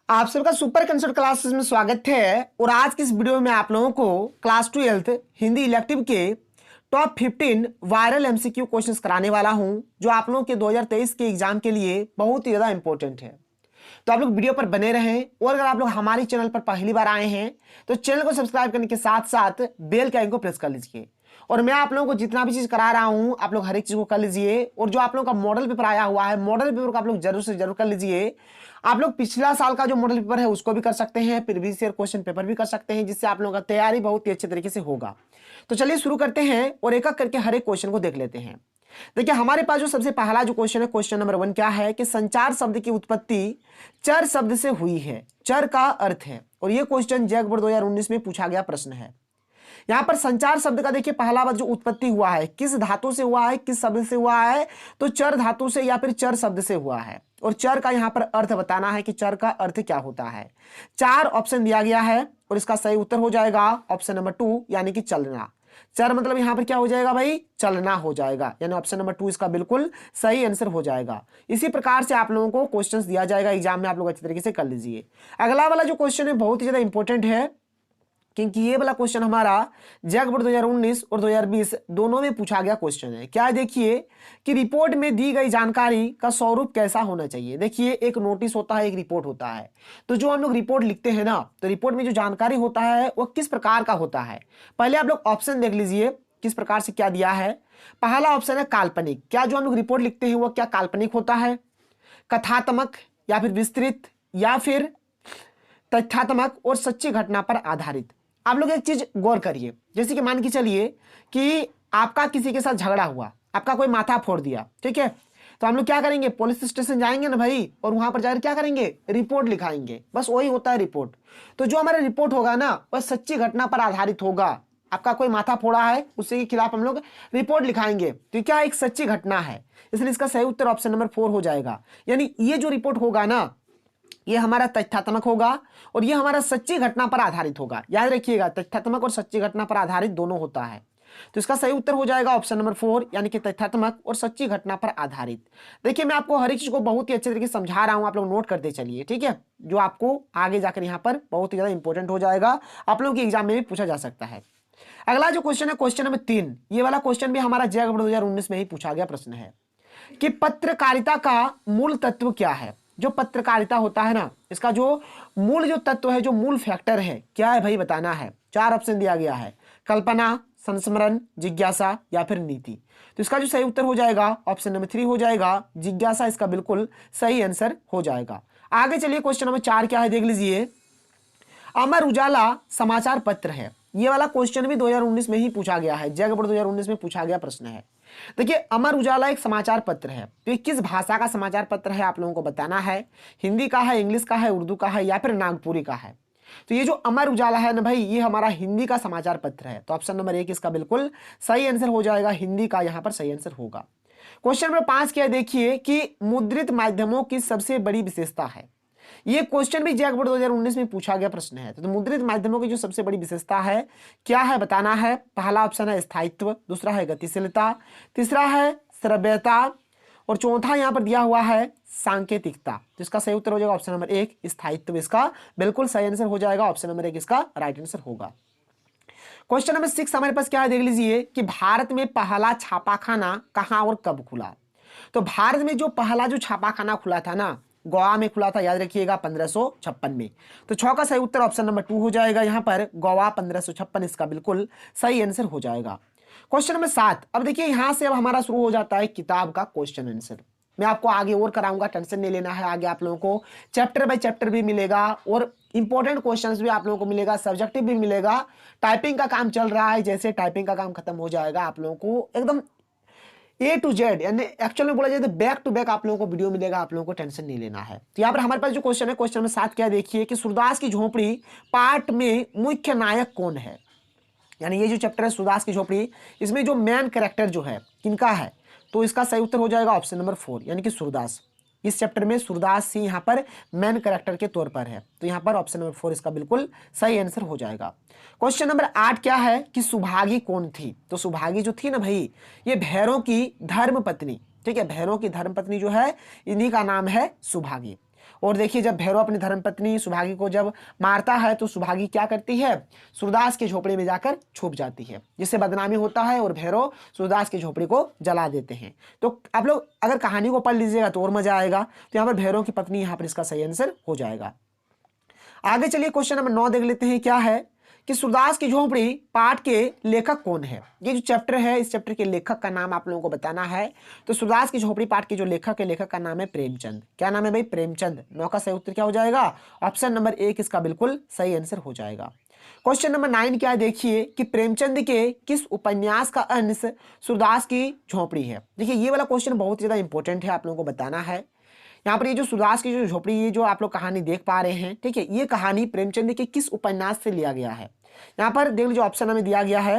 आप सबका super concept classes में स्वागत है। और आज की इस वीडियो में आप लोगों को क्लास 12 हिंदी इलेक्टिव के टॉप 15 वायरल एमसीक्यू क्वेश्चंस कराने वाला हूं, जो आप लोगों के 2023 के एग्जाम के लिए बहुत ही ज्यादा इंपॉर्टेंट है। तो आप लोग वीडियो पर बने रहें, और अगर आप लोग हमारे चैनल पर पहली बार आए हैं तो चैनल को सब्सक्राइब करने के साथ साथ बेल के आइकन को प्रेस कर लीजिए। और मैं आप लोगों को जितना भी चीज करा रहा हूं, आप लोग हर एक चीज को कर लीजिए। और जो आप लोगों का मॉडल पेपर आया हुआ है, मॉडल पेपर को आप लोग जरूर से जरूर कर लीजिए। आप लोग पिछला साल का जो मॉडल पेपर है उसको भी कर सकते हैं, प्रीवियस ईयर क्वेश्चन पेपर भी कर सकते हैं, जिससे आप लोगों का तैयारी बहुत ही अच्छे तरीके से होगा। तो चलिए शुरू करते हैं और एक एक करके हर एक क्वेश्चन को देख लेते हैं। देखिए हमारे पास जो सबसे पहला जो क्वेश्चन है, क्वेश्चन नंबर 1 क्या है कि संचार शब्द की उत्पत्ति चर शब्द से हुई है। चर का अर्थ है, और यह क्वेश्चन जैक बोर्ड 2019 में पूछा गया प्रश्न है। यहां पर संचार शब्द का देखिए पहला बार जो उत्पत्ति हुआ है, किस धातु से हुआ है, किस शब्द से हुआ है, तो चर धातु से या फिर चर शब्द से हुआ है। और चर का यहां पर अर्थ बताना है कि चर का अर्थ क्या होता है। 4 ऑप्शन दिया गया है और इसका सही उत्तर हो जाएगा ऑप्शन नंबर 2 यानी कि चलना। चर मतलब यहां पर क्या हो जाएगा भाई, चलना हो जाएगा, यानी ऑप्शन नंबर 2 इसका बिल्कुल सही आंसर हो जाएगा। इसी प्रकार से आप लोगों को क्वेश्चंस दिया जाएगा एग्जाम में, आप लोग अच्छी तरीके से कर लीजिए। अगला वाला जो क्वेश्चन है बहुत ही ज्यादा इंपॉर्टेंट है, क्योंकि ये वाला क्वेश्चन हमारा जैक बोर्ड 2019 और 2020 दोनों में पूछा गया क्वेश्चन है। क्या है देखिए कि रिपोर्ट में दी गई जानकारी का स्वरूप कैसा होना चाहिए। देखिए एक नोटिस होता है, एक रिपोर्ट होता है। तो जो हम लोग रिपोर्ट लिखते हैं ना, तो रिपोर्ट में जो जानकारी होता है वो किस प्रकार का होता है। पहले आप लोग ऑप्शन देख लीजिए किस प्रकार से क्या दिया है। पहला ऑप्शन है काल्पनिक। क्या जो हम लोग रिपोर्ट लिखते हैं वो क्या काल्पनिक होता है, कथात्मक या फिर विस्तृत या फिर तथ्यात्मक और सच्ची घटना पर आधारित। आप लोग एक चीज गौर करिए, जैसे कि मान के चलिए कि आपका किसी के साथ झगड़ा हुआ, आपका कोई माथा फोड़ दिया, ठीक है। तो हम लोग क्या करेंगे, पुलिस स्टेशन जाएंगे ना भाई, और वहां पर जाकर क्या करेंगे, रिपोर्ट लिखाएंगे। बस वही होता है रिपोर्ट। तो जो हमारा रिपोर्ट होगा ना वह सच्ची घटना पर आधारित होगा। आपका कोई माथा फोड़ा है, उसके के खिलाफ हम लोग रिपोर्ट लिखाएंगे, तो क्या एक सच्ची घटना है, इसलिए इसका सही उत्तर ऑप्शन नंबर 4 हो जाएगा। यानी ये जो रिपोर्ट होगा ना ये हमारा तथ्यात्मक होगा और ये हमारा सच्ची घटना पर आधारित होगा। याद रखिएगा तथ्यात्मक और सच्ची घटना पर आधारित दोनों होता है। तो इसका सही उत्तर हो जाएगा ऑप्शन नंबर 4 यानी कि तथ्यात्मक और सच्ची घटना पर आधारित। देखिए मैं आपको हर एक चीज को बहुत ही अच्छे तरीके से समझा रहा हूं, आप लोग नोट करते चलिए, ठीक है, जो आपको आगे जाकर यहाँ पर बहुत ही ज्यादा इंपॉर्टेंट हो जाएगा, आप लोगों के एग्जाम में भी पूछा जा सकता है। अगला जो क्वेश्चन है क्वेश्चन नंबर 3, ये वाला क्वेश्चन भी हमारा जैक बोर्ड 2019 में ही पूछा गया प्रश्न है कि पत्रकारिता का मूल तत्व क्या है। जो पत्रकारिता होता है ना, इसका जो मूल जो तत्व है, जो मूल फैक्टर है, क्या है भाई बताना है। 4 ऑप्शन दिया गया है, कल्पना, संस्मरण, जिज्ञासा या फिर नीति। तो इसका जो सही उत्तर हो जाएगा ऑप्शन नंबर 3 हो जाएगा, जिज्ञासा इसका बिल्कुल सही आंसर हो जाएगा। आगे चलिए क्वेश्चन नंबर 4 क्या है देख लीजिए। अमर उजाला समाचार पत्र है। ये वाला क्वेश्चन भी 2019 में ही पूछा गया है, जैक बोर्ड 2019 में पूछा गया प्रश्न है। देखिए अमर उजाला एक समाचार पत्र है, तो ये किस भाषा का समाचार पत्र है आप लोगों को बताना है। हिंदी का है, इंग्लिश का है, उर्दू का है या फिर नागपुरी का है। तो ये जो अमर उजाला है ना भाई, ये हमारा हिंदी का समाचार पत्र है। तो ऑप्शन नंबर 1 इसका बिल्कुल सही आंसर हो जाएगा, हिंदी का यहाँ पर सही आंसर होगा। क्वेश्चन नंबर 5 क्या देखिए कि मुद्रित माध्यमों की सबसे बड़ी विशेषता है। ये क्वेश्चन भी जैक बोर्ड 2019 में पूछा गया प्रश्न है। तो मुद्रित माध्यमों की जो सबसे बड़ी विशेषता है क्या है बताना है। पहला ऑप्शन है स्थायित्व, दूसरा है गतिशीलता, तीसरा है श्रव्यता और चौथा यहां पर दिया हुआ है सांकेतिकता। तो इसका सही उत्तर हो जाएगा ऑप्शन नंबर 1 स्थायित्व, इसका बिल्कुल सही आंसर हो जाएगा, ऑप्शन नंबर 1 इसका राइट आंसर होगा। क्वेश्चन नंबर 6 हमारे पास क्या है देख लीजिए कि भारत में पहला छापाखाना कहां और कब खुला। तो भारत में जो पहला जो छापाखाना खुला था ना, गोवा में खुला था, याद रखिएगा 1556 में। तो 6 का सही उत्तर ऑप्शन नंबर 2 हो जाएगा, यहां पर गोवा 1556 इसका बिल्कुल सही आंसर हो जाएगा। क्वेश्चन नंबर 7, अब देखिए यहां से अब हमारा शुरू हो जाता है किताब का क्वेश्चन आंसर। मैं आपको आगे और कराऊंगा, टेंशन नहीं लेना है। आगे आप लोगों को चैप्टर बाय चैप्टर भी मिलेगा और इंपॉर्टेंट क्वेश्चंस भी आप लोगों को मिलेगा, सब्जेक्टिव भी मिलेगा। टाइपिंग का काम चल रहा है, जैसे टाइपिंग का काम खत्म हो जाएगा आप लोगों को एकदम A to Z, यानी एक्चुअल में बोला जाए तो बैक टू बैक आप लोगों को वीडियो मिलेगा, आप लोगों को टेंशन नहीं लेना है। तो यहाँ पर हमारे पास जो क्वेश्चन है क्वेश्चन नंबर 7 क्या देखिए कि सूरदास की झोपड़ी पार्ट में मुख्य नायक कौन है। यानी ये जो चैप्टर है सूरदास की झोपड़ी, इसमें जो मेन कैरेक्टर जो है किनका है, तो इसका सही उत्तर हो जाएगा ऑप्शन नंबर 4 यानी कि सूरदास। इस चैप्टर में सूरदास ही यहाँ पर मेन कैरेक्टर के तौर पर है, तो यहाँ पर ऑप्शन नंबर 4 इसका बिल्कुल सही आंसर हो जाएगा। क्वेश्चन नंबर 8 क्या है कि सुभागी कौन थी। तो सुभागी जो थी ना भाई, ये भैरों की धर्म पत्नी, ठीक है, भैरों की धर्म पत्नी जो है इन्हीं का नाम है सुभागी। और देखिए जब भैरव अपनी धर्मपत्नी सुभागी को जब मारता है तो सुभागी क्या करती है, सूरदास की झोपड़ी में जाकर छुप जाती है, जिससे बदनामी होता है और भैरव सूरदास की झोपड़ी को जला देते हैं। तो आप लोग अगर कहानी को पढ़ लीजिएगा तो और मजा आएगा। तो यहाँ पर भैरव की पत्नी यहाँ पर इसका सही आंसर हो जाएगा। आगे चलिए क्वेश्चन नंबर 9 देख लेते हैं। क्या है कि सूरदास की झोपड़ी पाठ के लेखक कौन है। ये जो चैप्टर है इस चैप्टर के लेखक का नाम आप लोगों को बताना है। तो सूरदास की झोपड़ी पाठ के जो लेखक है, लेखक का नाम है प्रेमचंद। क्या नाम है भाई, प्रेमचंद। 9 का सही उत्तर क्या हो जाएगा, ऑप्शन नंबर 1 इसका बिल्कुल सही आंसर हो जाएगा। क्वेश्चन नंबर 9 क्या है, देखिए कि प्रेमचंद के किस उपन्यास का अंश सूरदास की झोपड़ी है। देखिए ये वाला क्वेश्चन बहुत ज्यादा इंपॉर्टेंट है, आप लोगों को बताना है। यहाँ पर ये जो सूरदास की जो झोपड़ी, ये जो आप लोग कहानी देख पा रहे हैं, ठीक है, ये कहानी प्रेमचंद के किस उपन्यास से लिया गया है। यहाँ पर देख लीजिए ऑप्शन हमें दिया गया है,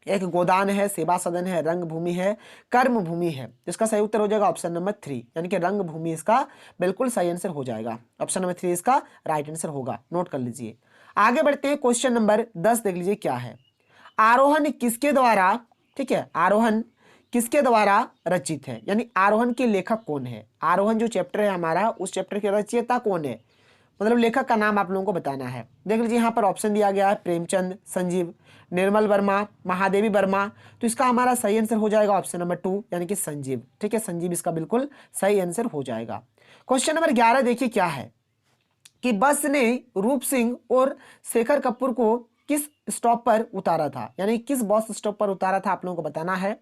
एक गोदान है, सेवा सदन है, रंग भूमि है, कर्म भूमि है। इसका सही उत्तर हो जाएगा ऑप्शन नंबर 3, यानी कि रंग भूमि इसका बिल्कुल सही आंसर हो जाएगा। ऑप्शन नंबर 3 इसका राइट आंसर होगा, नोट कर लीजिए। आगे बढ़ते हैं, क्वेश्चन नंबर 10 देख लीजिए क्या है। आरोहण किसके द्वारा, ठीक है, आरोहण किसके द्वारा रचित है, यानी आरोहण के लेखक कौन है। आरोहण जो चैप्टर है हमारा, उस चैप्टर के रचयिता कौन है, मतलब लेखक का नाम आप लोगों को बताना है। देख लीजिए यहाँ पर ऑप्शन दिया गया है, प्रेमचंद, संजीव, निर्मल वर्मा, महादेवी वर्मा। तो इसका हमारा सही आंसर हो जाएगा ऑप्शन नंबर 2, यानी कि संजीव। ठीक है, संजीव इसका बिल्कुल सही आंसर हो जाएगा। क्वेश्चन नंबर 11 देखिए क्या है कि बस ने रूप सिंह और शेखर कपूर को किस स्टॉप पर उतारा था, यानी किस बस स्टॉप पर उतारा था, आप लोगों को बताना है।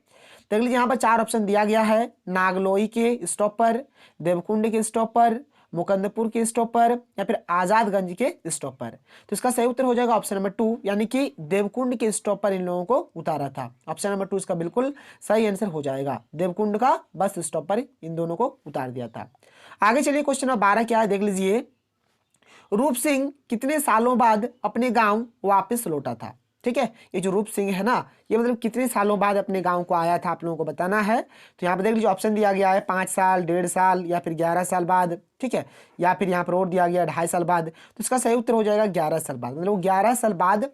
देख लीजिए यहाँ पर 4 ऑप्शन दिया गया है, नागलोई के स्टॉप पर, देवकुंड के स्टॉप पर, मुकंदपुर के स्टॉप पर, या फिर आजादगंज के स्टॉप पर। तो इसका सही उत्तर हो जाएगा ऑप्शन नंबर 2, यानी कि देवकुंड के स्टॉप पर इन लोगों को उतारा था। ऑप्शन नंबर 2 इसका बिल्कुल सही आंसर हो जाएगा, देवकुंड का बस स्टॉप पर इन दोनों को उतार दिया था। आगे चलिए क्वेश्चन नंबर 12 क्या है, देख लीजिए। रूप सिंह कितने सालों बाद अपने गांव वापस लौटा था। ठीक है, ये जो रूप सिंह है ना, ये मतलब कितने सालों बाद अपने गांव को आया था, आप लोगों को बताना है। तो यहाँ पर देख लीजिए ऑप्शन दिया गया है 5 साल, 1.5 साल, या फिर 11 साल बाद। ठीक है, या फिर यहाँ पर और दिया गया 2.5 साल बाद। तो इसका सही उत्तर हो जाएगा 11 साल बाद, मतलब वो 11 साल बाद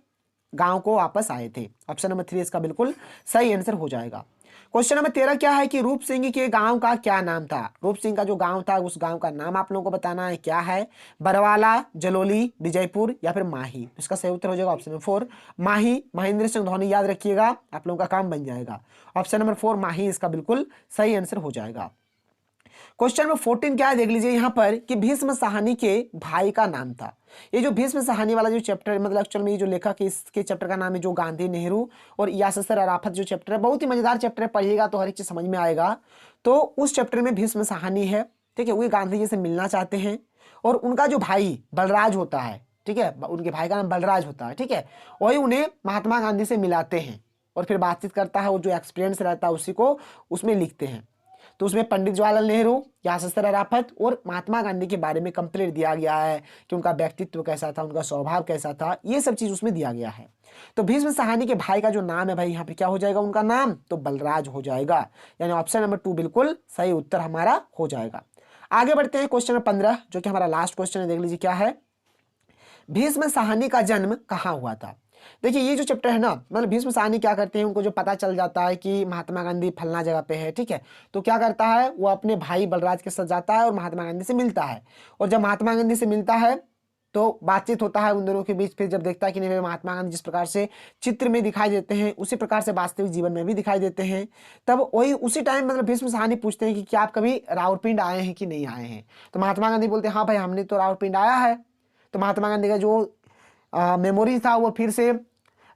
गांव को वापस आए थे। ऑप्शन नंबर 3 इसका बिल्कुल सही आंसर हो जाएगा। क्वेश्चन नंबर 13 क्या है कि रूप सिंह के गांव का क्या नाम था। रूप सिंह का जो गांव था उस गांव का नाम आप लोगों को बताना है। क्या है, बरवाला, जलोली, विजयपुर, या फिर माही। इसका सही उत्तर हो जाएगा ऑप्शन नंबर 4 माही। महेंद्र सिंह धोनी याद रखिएगा, आप लोगों का काम बन जाएगा। ऑप्शन नंबर 4 माही इसका बिल्कुल सही आंसर हो जाएगा। क्वेश्चन नंबर 14 क्या है, देख लीजिए यहाँ पर कि भीष्म साहनी के भाई का नाम था। ये जो भीष्म साहनी वाला जो चैप्टर, मतलब एक्चुअल में ये जो लेखक है इसके चैप्टर का नाम है जो गांधी, नेहरू और यासर अराफत जो चैप्टर है, बहुत ही मजेदार चैप्टर है, पढ़िएगा तो हर एक चीज समझ में आएगा। तो उस चैप्टर में भीष्म साहनी है, ठीक है, वो गांधी जी से मिलना चाहते हैं और उनका जो भाई बलराज होता है, ठीक है, उनके भाई का नाम बलराज होता है, ठीक है, वही उन्हें महात्मा गांधी से मिलाते हैं और फिर बातचीत करता है और जो एक्सपीरियंस रहता है उसी को उसमें लिखते हैं। तो उसमें पंडित जवाहरलाल नेहरू, यासर अराफत और महात्मा गांधी के बारे में कंप्लीट दिया गया है कि उनका व्यक्तित्व कैसा था, उनका स्वभाव कैसा था, ये सब चीज उसमें दिया गया है। तो भीष्म साहनी के भाई का जो नाम है भाई, यहाँ पे क्या हो जाएगा उनका नाम, तो बलराज हो जाएगा, यानी ऑप्शन नंबर 2 बिल्कुल सही उत्तर हमारा हो जाएगा। आगे बढ़ते हैं क्वेश्चन नंबर 15 जो कि हमारा लास्ट क्वेश्चन है, देख लीजिए क्या है। भीष्म साहनी का जन्म कहाँ हुआ था। देखिए ये जो चैप्टर है ना, मतलब भीष्म साहनी क्या करते हैं, उनको जो पता चल जाता है कि महात्मा गांधी फलना जगह पे है, ठीक है, तो क्या करता है वो अपने भाई बलराज के साथ जाता है और महात्मा गांधी से मिलता है। और जब महात्मा गांधी से मिलता है तो बातचीत होता है उन दोनों के बीच। फिर जब देखता है कि नहीं महात्मा गांधी जिस प्रकार से चित्र में दिखाई देते हैं उसी प्रकार से वास्तविक जीवन में भी दिखाई देते हैं, तब वही उसी टाइम मतलब भीष्म साहनी पूछते हैं कि क्या आप कभी रावलपिंड आए हैं कि नहीं आए हैं। तो महात्मा गांधी बोलते हैं हाँ भाई हमने तो रावलपिंड आया है। तो महात्मा गांधी का जो मेमोरी था वो फिर से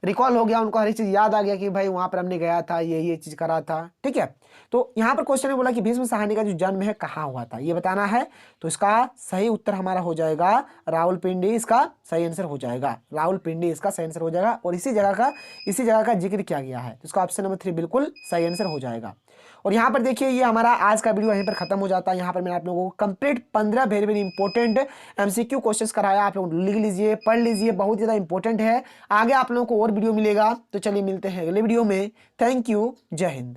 रिकॉल हो गया, उनको हर एक चीज याद आ गया कि भाई वहां पर हमने गया था, ये चीज करा था, ठीक है। तो यहाँ पर क्वेश्चन में बोला कि भीष्म साहनी का जो जन्म है कहाँ हुआ था, ये बताना है। तो इसका सही उत्तर हमारा हो जाएगा रावलपिंडी, इसका सही आंसर हो जाएगा रावलपिंडी, इसका सही आंसर हो जाएगा। और इसी जगह का जिक्र किया गया है, तो इसका ऑप्शन नंबर 3 बिल्कुल सही आंसर हो जाएगा। और यहाँ पर देखिए ये हमारा आज का वीडियो यहीं पर खत्म हो जाता है। यहाँ पर मैंने आप लोगों को complete 15 very very important MCQ questions कराया, आप लोग लिख लीजिए, पढ़ लीजिए, बहुत ज़्यादा इंपॉर्टेंट है। आगे आप लोगों को और वीडियो मिलेगा, तो चलिए मिलते हैं अगले वीडियो में। थैंक यू, जय हिंद।